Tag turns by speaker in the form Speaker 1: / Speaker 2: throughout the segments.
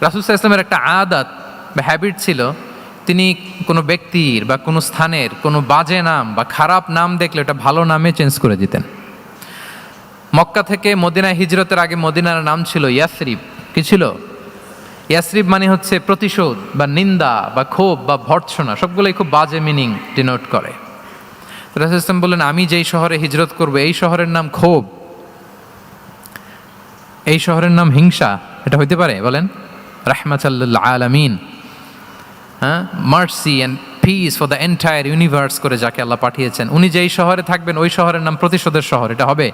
Speaker 1: রাসূল সাল্লাল্লাহু আলাইহি ওয়াসাল্লামের একটা আদাত বা হ্যাবিট ছিল, তিনি কোনো ব্যক্তির বা কোনো স্থানের কোনো বাজে নাম বা খারাপ নাম দেখলে ওটা ভালো নামে চেঞ্জ করে দিতেন। মক্কা থেকে মদিনায় হিজরতের আগে মদিনার নাম ছিল ইয়াসরিব। কি ছিল? ইয়াসরিব মানে হচ্ছে প্রতিশোধ বা নিন্দা বা ক্ষোভ বা ভর্ৎসনা, সবগুলোই খুব বাজে মিনিং ডিনোট করে। রাসূল সাল্লাল্লাহু আলাইহি ওয়াসাল্লাম বললেন, আমি যেই শহরে হিজরত করব এই শহরের নাম ক্ষোভ, এই শহরের নাম হিংসা, এটা হইতে পারে? বলেন। রাহমাতাল লিল আলামিন, হ্যাঁ, mercy and peace for the entire universe করে যাকে আল্লাহ পাঠিয়েছেন, উনি যেই শহরে থাকবেন ওই শহরের নাম প্রতিশোধের শহর, এটা হবে?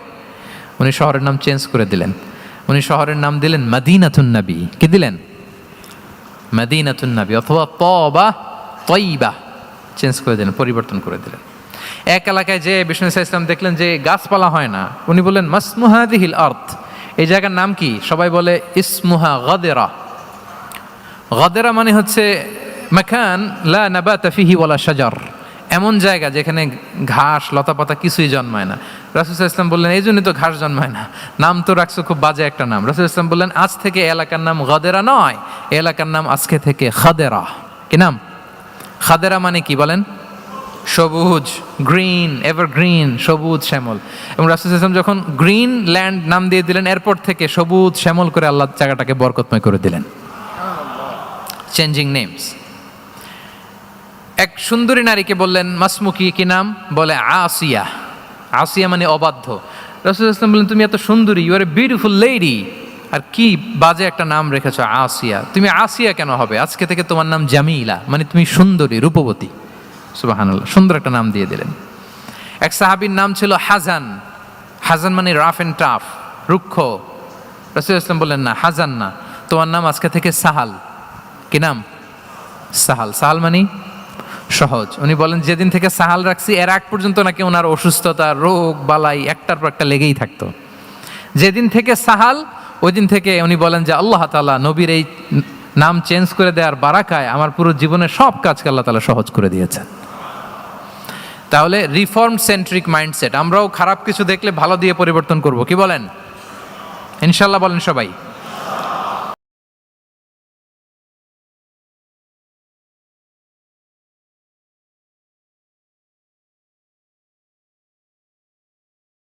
Speaker 1: উনি শহরের নাম চেঞ্জ করে দিলেন। উনি শহরের নাম দিলেন মদিনাতুন নবী। কি দিলেন? মদিনাতুন নবী, অথবা তবা তয়্যিবা, চেঞ্জ করে দিলেন, পরিবর্তন করে দিলেন। এক এলাকায় যে বিষ্ণু ইসলাম দেখলেন যে গাছপালা হয় না, উনি বললেন মাসমুহাদিহিল আরদ, এই জায়গার নাম কি? সবাই বলে ইসমুহা গাদেরা। গাদেরা মানে হচ্ছে মাকান লা নাবাতা ফিহি ওয়ালা শাজার, এমন জায়গা যেখানে ঘাস লতাপাতা কিছুই জন্মায় না। রাসূল সাল্লাল্লাহু আলাইহি ওয়াসাল্লাম বললেন, এই জন্যই তো ঘাস জন্মায় না, নাম তো রাখছো খুব বাজে একটা নাম। রাসূল সাল্লাল্লাহু আলাইহি ওয়াসাল্লাম বললেন, আজ থেকে এলাকার নাম গাদেরা নয়, এলাকার নাম আজকে থেকে খাদেরা। কি নাম? খাদেরা মানে কি বলেন? সবুজ, গ্রিন, এভারগ্রিন, সবুজ শ্যামল। এবং রাসূল সাল্লাল্লাহু আলাইহি ওয়াসাল্লাম যখন গ্রিন ল্যান্ড নাম দিয়ে দিলেন, এরপর থেকে সবুজ শ্যামল করে আল্লাহ জায়গাটাকে বরকতময় করে দিলেন। Changing names. এক সুন্দরী নারীকে বললেন মাসমুকি, কি নাম? বলে আসিয়া। আসিয়া মানে অবাধ্য। রাসূল সাল্লাল্লাহু আলাইহি ওয়াসাল্লাম বললেন, তুমি এত সুন্দরী, you are a beautiful lady, আর কি বাজে একটা নাম রেখেছো আসিয়া। তুমি আসিয়া কেন হবে? আজকে থেকে তোমার নাম জামিলা, মানে তুমি সুন্দরী, রূপবতী। সুবহানাল্লাহ, সুন্দর একটা নাম দিয়ে দিলেন। এক সাহাবীর নাম ছিল হাজান। হাজান মানে রাফ এন্ড টাফ, রুক্ষ। রাসূল সাল্লাল্লাহু আলাইহি ওয়াসাল্লাম বললেন, না, হাজান না, তোমার নাম আজকে থেকে সাহাল। কি নাম? সাহাল। সাহাল মানে সহজ। উনি বলেন, যেদিন থেকে সাহাল রাখছি এর আগ পর্যন্ত নাকি ওনার অসুস্থতা, রোগ বালাই একটার পর একটা লেগেই থাকতো। যেদিন থেকে সাহাল, ওই দিন থেকে উনি বলেন যে আল্লাহ তাআলা নবীর এই নাম চেঞ্জ করে দেওয়ার বারাকায় আমার পুরো জীবনের সব কাজকে আল্লাহ তাআলা সহজ করে দিয়েছেন। তাহলে রিফর্ম সেন্ট্রিক মাইন্ডসেট, আমরাও খারাপ কিছু দেখলে ভালো দিয়ে পরিবর্তন করব। কি বলেন? ইনশাআল্লাহ বলেন সবাই।